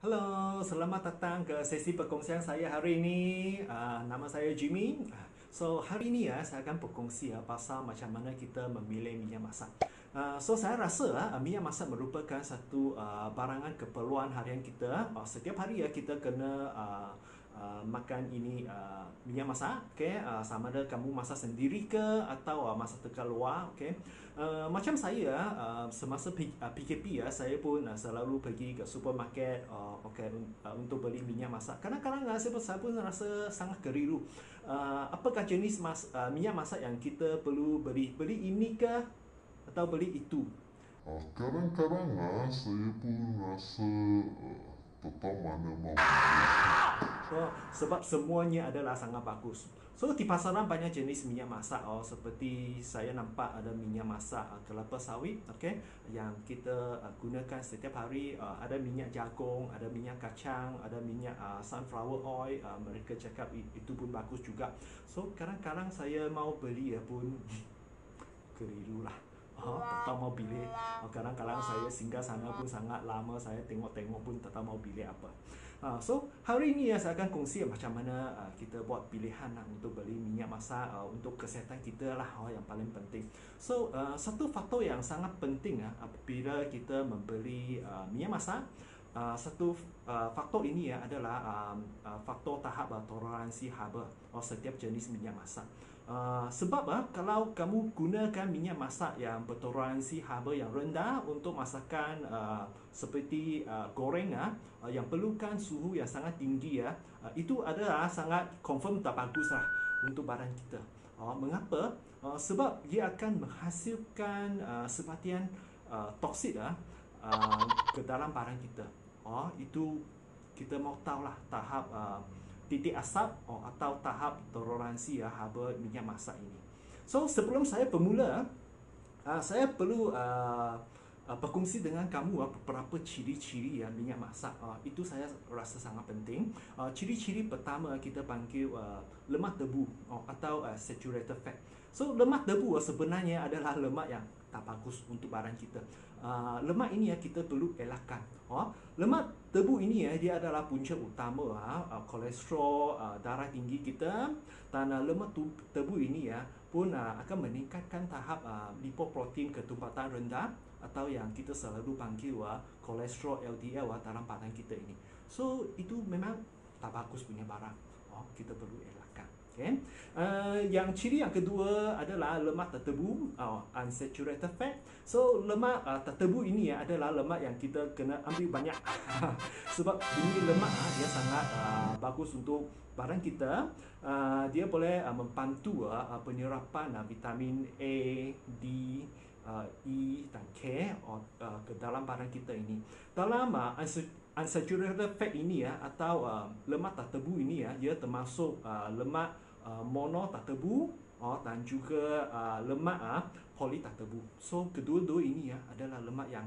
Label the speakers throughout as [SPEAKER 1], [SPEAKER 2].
[SPEAKER 1] Halo, selamat datang ke sesi perkongsian saya hari ini. Nama saya Jimmy. Hari ini ya saya akan berkongsi pasal macam mana kita memilih minyak masak. Saya rasa minyak masak merupakan satu barangan keperluan harian kita. Setiap hari ya kita kena makan ini minyak masak, okay? Sama ada kamu masak sendiri ke atau masak dekat luar, okay? Macam saya semasa PKP ya, saya pun selalu pergi ke supermarket, okay, untuk beli minyak masak. Kadang-kadang saya pun rasa sangat keliru. Apakah jenis minyak masak yang kita perlu beli? Beli ini ke atau beli itu?
[SPEAKER 2] Kadang-kadang saya pun rasa tak mana mau.
[SPEAKER 1] Sebab semuanya adalah sangat bagus. Di pasaran banyak jenis minyak masak, seperti saya nampak ada minyak masak kelapa sawit, okay, yang kita gunakan setiap hari. Ada minyak jagung, ada minyak kacang, ada minyak sunflower oil. Mereka cakap itu pun bagus juga. Kadang-kadang saya mau beli pun keliru lah. Tak tahu mau pilih. Kadang-kadang saya singgah sana pun sangat lama, saya tengok-tengok pun tak tahu mau pilih apa. Hari ini ya saya akan kongsi macam mana kita buat pilihan untuk beli minyak masak untuk kesihatan kita lah, yang paling penting. Satu faktor yang sangat penting apabila kita membeli minyak masak, satu faktor ini ya adalah faktor tahap toleransi haba setiap jenis minyak masak. Sebab kalau kamu gunakan minyak masak yang bertoleransi haba yang rendah untuk masakan seperti goreng yang perlukan suhu yang sangat tinggi itu adalah sangat confirm tak bagus lah untuk badan kita. Mengapa? Sebab dia akan menghasilkan sebatian toksik ke dalam badan kita. Itu kita mau tahu lah tahap titik asap atau tahap toleransi haba minyak masak ini. Sebelum saya bermula, saya perlu berkongsi dengan kamu beberapa ciri-ciri minyak masak. Itu saya rasa sangat penting. Ciri-ciri pertama kita panggil lemak debu atau saturated fat. Lemak debu sebenarnya adalah lemak yang tak bagus untuk badan kita. Lemak ini kita perlu elakkan. Lemak debu ini dia adalah punca utama kolesterol, darah tinggi kita. Dan lemak debu ini pun akan meningkatkan tahap lipoprotein ketumpatan rendah atau yang kita selalu panggil kolesterol LDL dalam badan kita ini. Itu memang tak bagus punya barang. Kita perlu elakkan. Okay. Yang ciri yang kedua adalah lemak tertebu, unsaturated fat. Lemak tertebu ini adalah lemak yang kita kena ambil banyak. Sebab ini lemak dia sangat bagus untuk badan kita. Dia boleh membantu penyerapan vitamin A, D, E dan K ke dalam badan kita ini. Dalam unsaturated fat ini atau lemak tak tebu ini dia termasuk lemak mono tak tebu dan juga lemak poli tak tebu. Kedua-dua ini adalah lemak yang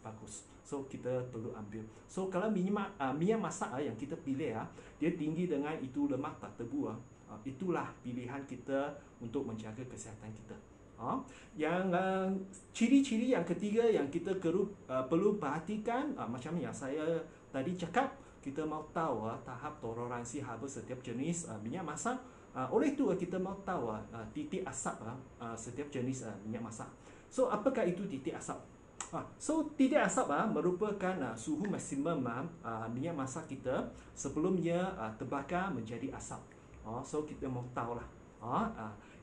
[SPEAKER 1] bagus. Kita perlu ambil. Kalau minyak masak yang kita pilih dia tinggi dengan itu lemak tak tebu, itulah pilihan kita untuk menjaga kesihatan kita. Yang ciri-ciri yang ketiga yang kita perlu perhatikan, macam yang saya tadi cakap, kita mau tahu tahap toleransi haba setiap jenis minyak masak. Oleh itu kita mau tahu titik asap setiap jenis minyak masak. Apakah itu titik asap? Titik asap merupakan suhu maksimum minyak masak kita sebelum dia terbakar menjadi asap. Kita mau tahu lah.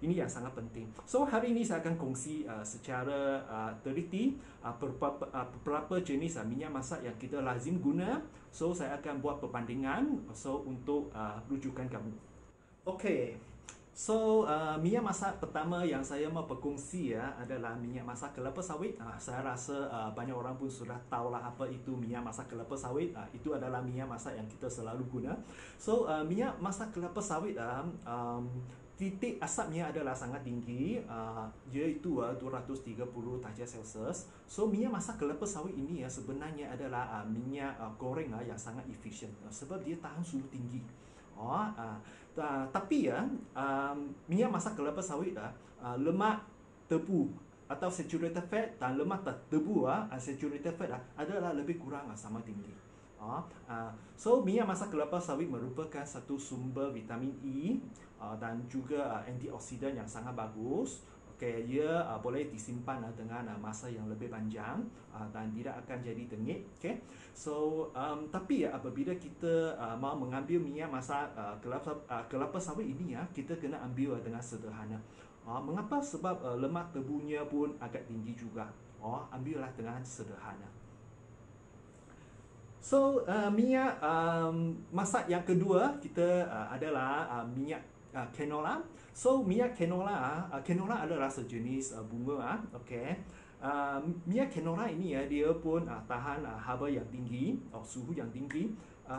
[SPEAKER 1] Ini yang sangat penting. Hari ini saya akan kongsi secara teliti beberapa jenis minyak masak yang kita lazim guna. Saya akan buat perbandingan untuk rujukan kamu. Okay. Minyak masak pertama yang saya mau berkongsi adalah minyak masak kelapa sawit. Saya rasa banyak orang pun sudah tahu lah apa itu minyak masak kelapa sawit. Itu adalah minyak masak yang kita selalu guna. Minyak masak kelapa sawit titik asapnya adalah sangat tinggi, iaitu 230 darjah Celsius. Minyak masak kelapa sawit ini sebenarnya adalah minyak goreng yang sangat efisien sebab dia tahan suhu tinggi. Tapi minyak masak kelapa sawit lemak tebu atau saturated fat dan lemak tak tebu unsaturated fat adalah lebih kurang sama tinggi. So minyak masak kelapa sawit merupakan satu sumber vitamin E dan juga antioksidan yang sangat bagus. Okay, ia boleh disimpan dengan masa yang lebih panjang dan tidak akan jadi dengit. Okay, so tapi apabila kita mau mengambil minyak masak kelapa sawit ini kita kena ambil dengan sederhana. Mengapa? Sebab lemak tebunya pun agak tinggi juga. Ambillah dengan sederhana. So minyak masak yang kedua kita adalah minyak canola. So minyak canola adalah sejenis bunga. Okay. Minyak canola ini dia pun tahan haba yang tinggi, suhu yang tinggi.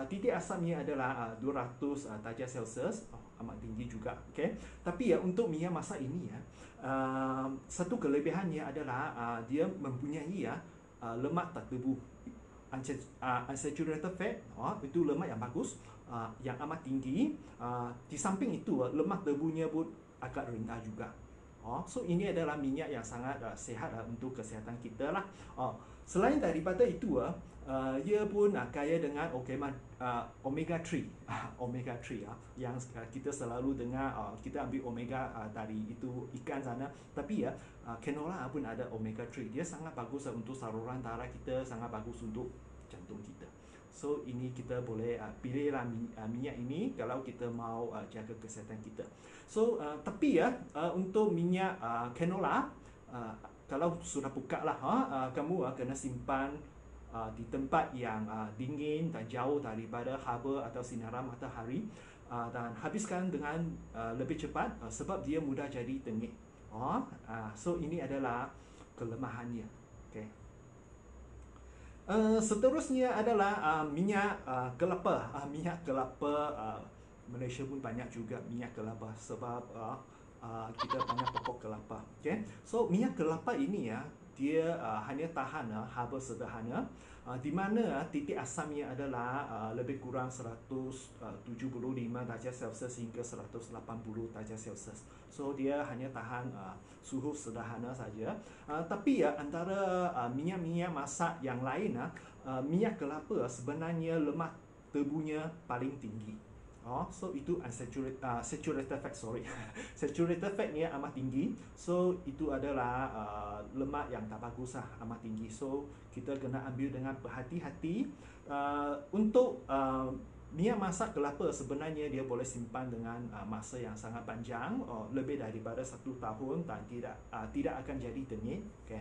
[SPEAKER 1] Titik asamnya adalah 200 darjah Celsius. Amat tinggi juga. Okay. Tapi untuk minyak masak ini satu kelebihannya adalah dia mempunyai lemak tak tebu. Unsaturated fat itu lemak yang bagus, yang amat tinggi. Di samping itu lemak tebunya pun agak rendah juga. So ini adalah minyak yang sangat sihat untuk kesihatan kita lah. Selain daripada itu ia pun kaya dengan omega 3 omega 3 yang kita selalu dengar. Kita ambil omega dari itu ikan sana, tapi canola pun ada omega 3. Dia sangat bagus untuk saluran darah kita, sangat bagus untuk jantung kita. So ini kita boleh pilihlah minyak ini kalau kita mau jaga kesihatan kita. So tapi untuk minyak canola, kalau sudah buka lah, kamu kena simpan di tempat yang dingin dan jauh daripada haba atau sinaran matahari, dan habiskan dengan lebih cepat sebab dia mudah jadi dengit. So ini adalah kelemahannya. Okay. Seterusnya adalah minyak kelapa. Minyak kelapa Malaysia pun banyak juga minyak kelapa sebab kita banyak pokok kelapa. Okay. So minyak kelapa ini dia hanya tahan haba sederhana, di mana titik asamnya adalah lebih kurang 175 darjah Celsius hingga 180 darjah Celsius. So dia hanya tahan suhu sederhana saja. Tapi antara minyak-minyak masak yang lain, minyak kelapa sebenarnya lemak tebunya paling tinggi. So itu saturated fat, saturated fat ni amat tinggi. So itu adalah lemak yang tak bagus amat tinggi. So kita kena ambil dengan berhati-hati. Untuk minyak masak kelapa sebenarnya dia boleh simpan dengan masa yang sangat panjang, lebih daripada 1 tahun, dan tidak akan jadi dengit. Okay.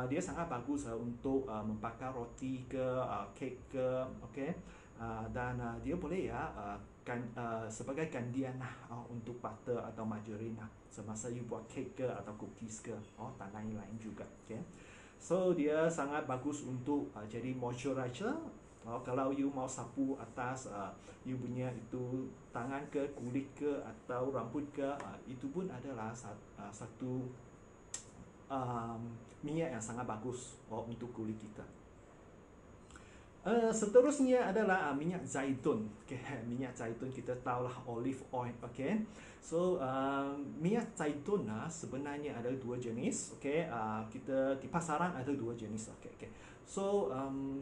[SPEAKER 1] Dia sangat bagus untuk membakar roti ke, kek ke, okay. Dan dia boleh sebagai gantian untuk butter atau margarin semasa you buat kek ke atau cookies ke, dan lain-lain juga. Okay. So dia sangat bagus untuk jadi moisturizer. Kalau you mau sapu atas you punya itu tangan ke, kulit ke atau rambut ke, itu pun adalah satu minyak yang sangat bagus untuk kulit kita. Seterusnya adalah minyak zaitun. Okay. Minyak zaitun kita tahulah olive oil. Okay. So minyak zaitun sebenarnya ada 2 jenis. Okay. Kita di pasaran ada 2 jenis. Okay. Okay. So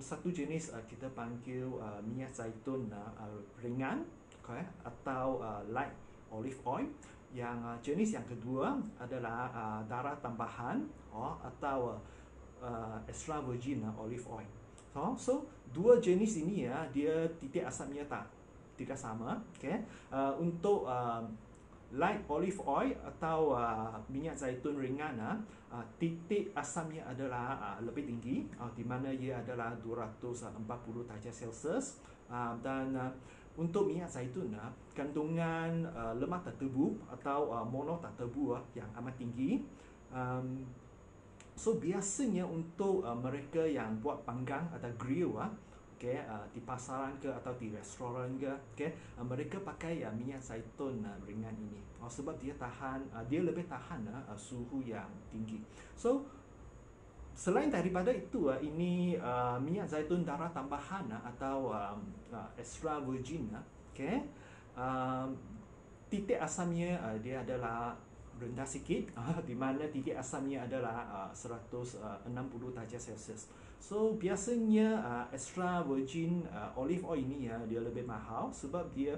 [SPEAKER 1] satu jenis kita panggil minyak zaitun ringan, okay, atau light olive oil. Yang jenis yang kedua adalah darah tambahan atau extra virgin olive oil. So 2 jenis ini dia titik asamnya tidak sama. Okay. Untuk light olive oil atau minyak zaitun ringan, titik asamnya adalah lebih tinggi, di mana ia adalah 240 darjah Celsius. Dan untuk minyak zaitun, kandungan lemak tak tebu atau mono tak tebu yang amat tinggi. So biasanya untuk mereka yang buat panggang atau grill, okay, di pasaran ke atau di restoran ke, okay, mereka pakai minyak zaitun ringan ini. Sebab dia lebih tahan suhu yang tinggi. So selain daripada itu, ini minyak zaitun darah tambahan atau extra virgin, okay, titik asamnya dia adalah rendah sikit, di mana titik asamnya adalah 160 darjah Celsius. So biasanya extra virgin olive oil ini ya dia lebih mahal sebab dia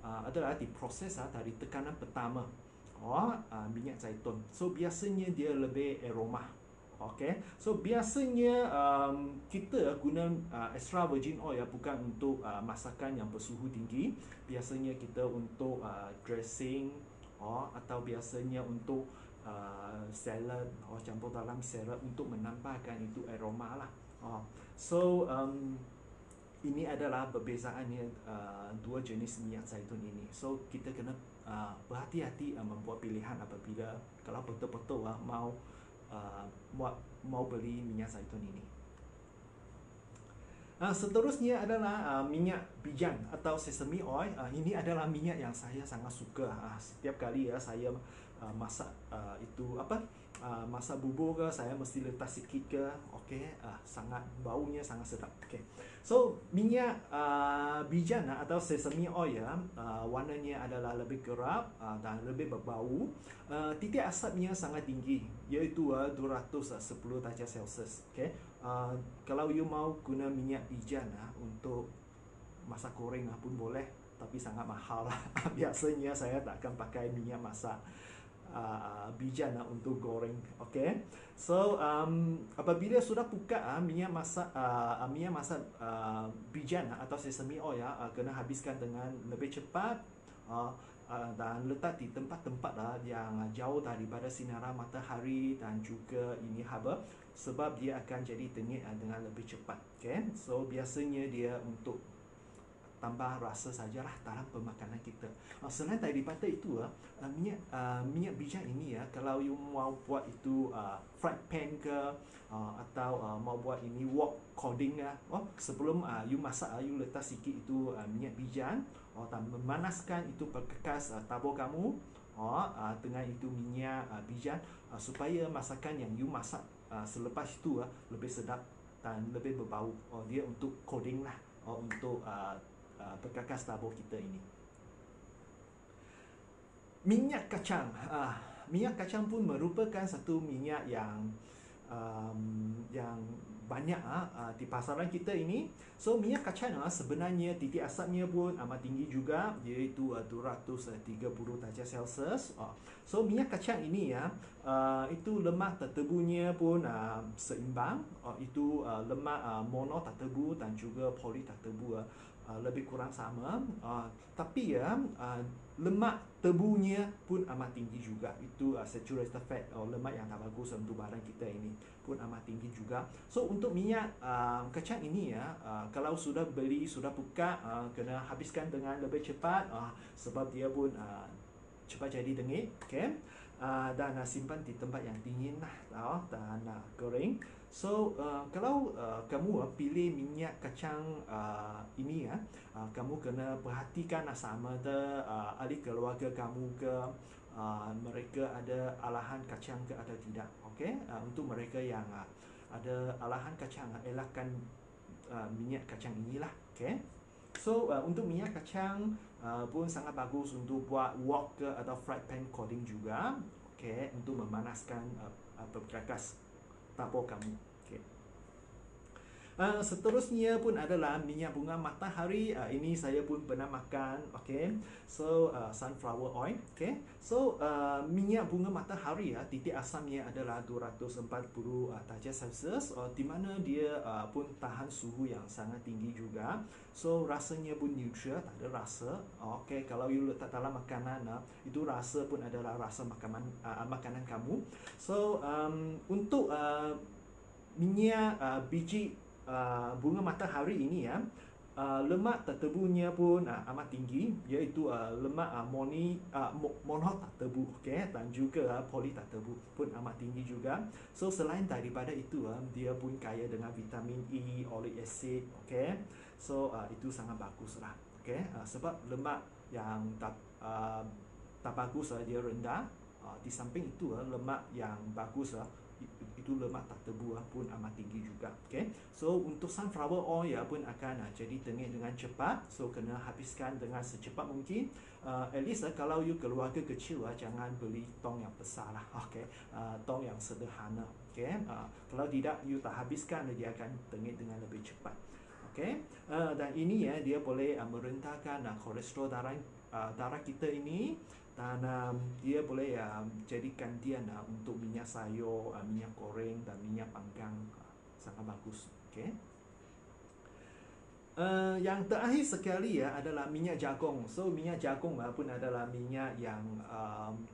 [SPEAKER 1] adalah diproses dari tekanan pertama minyak zaitun. So biasanya dia lebih aroma. Okay, so biasanya kita guna extra virgin oil ya, bukan untuk masakan yang bersuhu tinggi. Biasanya kita untuk dressing atau biasanya untuk salad campur dalam salad untuk menambahkan itu aroma lah. So ini adalah perbezaannya dua jenis minyak zaitun ini. So kita kena berhati-hati membuat pilihan apabila kalau betul-betul mau beli minyak zaitun ini. Seterusnya adalah minyak bijan atau sesame oil. Ini adalah minyak yang saya sangat suka. Setiap kali ya saya masak masak bubur ke, saya mesti letak sikit ke. Sangat baunya sangat sedap. So minyak bijan atau sesame oil warnanya adalah lebih gelap dan lebih berbau. Titik asapnya sangat tinggi, iaitu 210 darjah Celsius. Kalau you mau guna minyak bijan untuk masak goreng pun boleh, tapi sangat mahal lah. Biasanya saya tak akan pakai minyak masak bijan untuk goreng. So apabila sudah buka minyak masak bijan atau sesame oil kena habiskan dengan lebih cepat dan letak di tempat-tempat yang jauh daripada sinaran matahari dan juga ini haba, sebab dia akan jadi dingin dengan lebih cepat. So biasanya dia untuk tambah rasa sajalah dalam pemakanan kita. Selain daripada itu minyak bijan ini ya, kalau you mau buat itu fried pan ke atau mau buat ini wok coding sebelum you masak you letak sikit itu minyak bijan dan memanaskan itu perkakas tabur kamu dengan itu minyak bijan supaya masakan yang you masak selepas itu lebih sedap dan lebih berbau. Dia untuk coding lah, untuk perkakas tabur kita ini. Minyak kacang. Minyak kacang pun merupakan satu minyak yang banyak di pasaran kita ini. So minyak kacang sebenarnya titik asapnya pun amat tinggi juga, iaitu 230 darjah Celsius. So minyak kacang ini itu lemak tertebunya pun seimbang. Itu lemak mono tertebu dan juga poli tertebu lebih kurang sama. Tapi lemak tebunya pun amat tinggi juga. Itu saturated fat, lemak yang tak bagus untuk badan kita ini pun amat tinggi juga. So untuk minyak kacang ini kalau sudah beli, sudah buka, kena habiskan dengan lebih cepat sebab dia pun cepat jadi dingin. Dan simpan di tempat yang dingin lah dan goreng. So kalau kamu pilih minyak kacang ini kamu kena perhatikan sama ada ahli keluarga kamu ke mereka ada alahan kacang ke atau tidak. Untuk mereka yang ada alahan kacang, elakkan minyak kacang inilah. So untuk minyak kacang pun sangat bagus untuk buat wok ke atau fried pan coding juga. Untuk memanaskan perkakas tabur kamu. Seterusnya pun adalah minyak bunga matahari. Ini saya pun pernah makan. So sunflower oil. So minyak bunga matahari titik asamnya adalah 240 darjah Celsius, di mana dia pun tahan suhu yang sangat tinggi juga. So rasanya pun neutral, tak ada rasa. Kalau you letak dalam makanan itu rasa pun adalah rasa makanan kamu. So untuk minyak biji bunga matahari ini lemak tertebunya pun amat tinggi, iaitu lemak mono tertebu dan juga poli tertebu pun amat tinggi juga. So selain daripada itu dia pun kaya dengan vitamin E, oleic acid. So itu sangat bagus lah. Sebab lemak yang tak bagus dia rendah. Di samping itu lemak yang bagus itu lemak tak tebu pun amat tinggi juga. Okay? So untuk sunflower oil pun akan jadi tengik dengan cepat. So kena habiskan dengan secepat mungkin. At least kalau you keluarga kecil jangan beli tong yang besar lah. Okay? Tong yang sederhana. Okay? Kalau tidak you tak habiskan, dia akan tengik dengan lebih cepat. Okay? Dan ini dia boleh merentahkan kolesterol darah kita ini. Dan dia boleh jadi gantian untuk minyak sayur, minyak goreng dan minyak panggang. Sangat bagus. Okay? Yang terakhir sekali adalah minyak jagung. So minyak jagung pun adalah minyak yang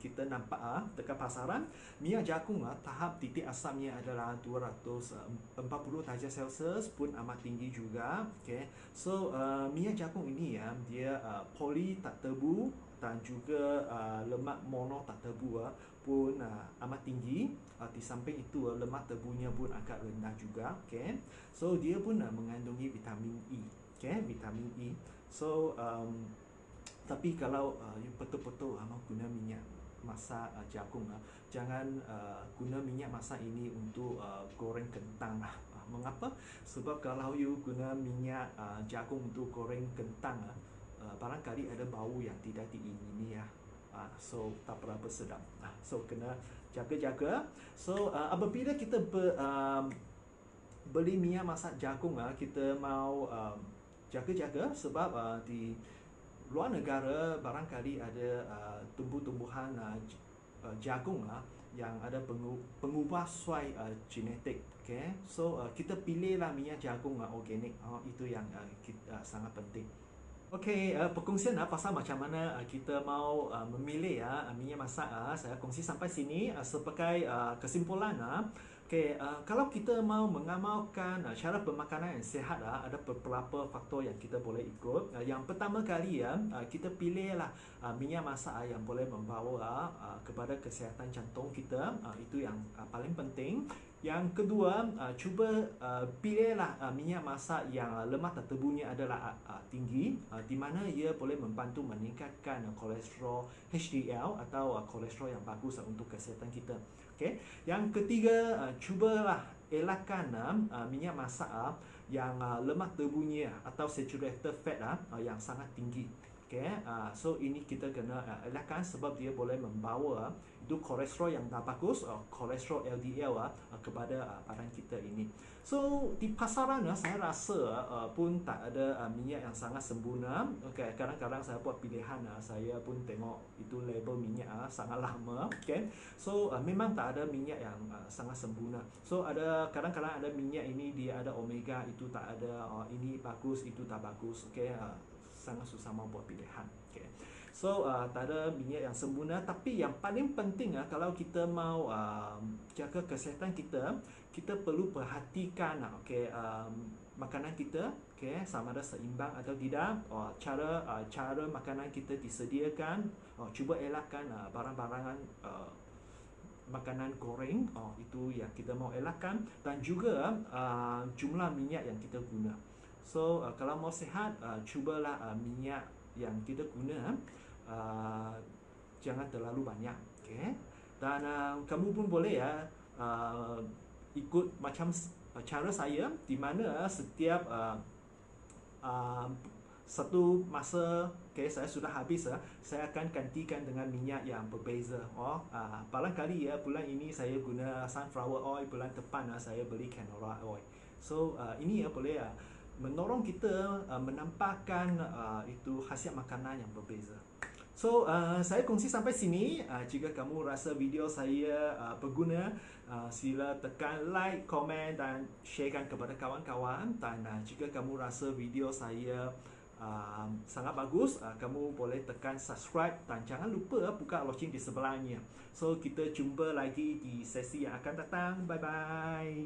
[SPEAKER 1] kita nampak dekat pasaran. Minyak jagung tahap titik asamnya adalah 240 darjah Celsius pun amat tinggi juga. Okay. So minyak jagung ini dia poli tak tebu dan juga lemak mono tak tebu pun amat tinggi. Di samping itu lemak tebunya pun agak rendah juga. Okay. So dia pun mengandungi vitamin E. Okay, vitamin E. So tapi kalau you betul-betul mau guna minyak masak jagung, jangan guna minyak masak ini untuk goreng kentang. Mengapa? Sebab kalau you guna minyak jagung untuk goreng kentang, barangkali ada bau yang tidak diingini so tak berapa sedap. So kena jaga-jaga. So apabila kita beli minyak masak jagung, kita mau jaga-jaga sebab di luar negara barangkali ada tumbuh-tumbuhan jagung yang ada pengubah suai genetik. Okay? So kita pilihlah minyak jagung organik. Itu yang sangat penting. Okey, perkongsian pasal macam mana kita mau memilih minyak masak saya kongsi sampai sini sebagai kesimpulan. Okey, kalau kita mau mengamalkan cara bermakanan yang sihat, ada beberapa faktor yang kita boleh ikut. Yang pertama kali kita pilihlah minyak masak yang boleh membawa kepada kesihatan jantung kita. Itu yang paling penting. Yang kedua, cuba pilihlah minyak masak yang lemak tak tebunya adalah tinggi, di mana ia boleh membantu meningkatkan kolesterol HDL atau kolesterol yang bagus untuk kesihatan kita. Okay. Yang ketiga, cubalah elakkan minyak masak yang lemak tebunya atau saturated fat yang sangat tinggi. Okay. So ini kita kena elakkan sebab dia boleh membawa itu kolesterol yang tak bagus, kolesterol LDL kepada badan kita ini. So di pasaran saya rasa pun tak ada minyak yang sangat sempurna. Okay, kadang-kadang saya buat pilihan, saya pun tengok itu label minyak sangat lama. Okay. So memang tak ada minyak yang sangat sempurna. So ada kadang-kadang ada minyak ini dia ada omega, itu tak ada, ini bagus, itu tak bagus. Okay. Sangat susah mau buat pilihan. Okay. So tak ada minyak yang sempurna, tapi yang paling penting kalau kita mau jaga kesihatan kita, kita perlu perhatikan makanan kita, sama ada seimbang atau tidak. Cara makanan kita disediakan, cuba elakkan barang-barangan makanan goreng, itu yang kita mau elakkan, dan juga jumlah minyak yang kita guna. So kalau mau sihat, cubalah minyak yang kita guna jangan terlalu banyak. Okay? Dan kamu pun boleh ikut macam cara saya, di mana setiap satu masa saya sudah habis, saya akan gantikan dengan minyak yang berbeza. Barangkali bulan ini saya guna sunflower oil, bulan depan saya beli canola oil. So ini boleh menolong kita menampakkan itu khasiat makanan yang berbeza. So saya kongsi sampai sini. Jika kamu rasa video saya berguna, sila tekan like, komen dan sharekan kepada kawan-kawan. Dan jika kamu rasa video saya sangat bagus, kamu boleh tekan subscribe dan jangan lupa buka loceng di sebelahnya. So kita jumpa lagi di sesi yang akan datang. Bye bye.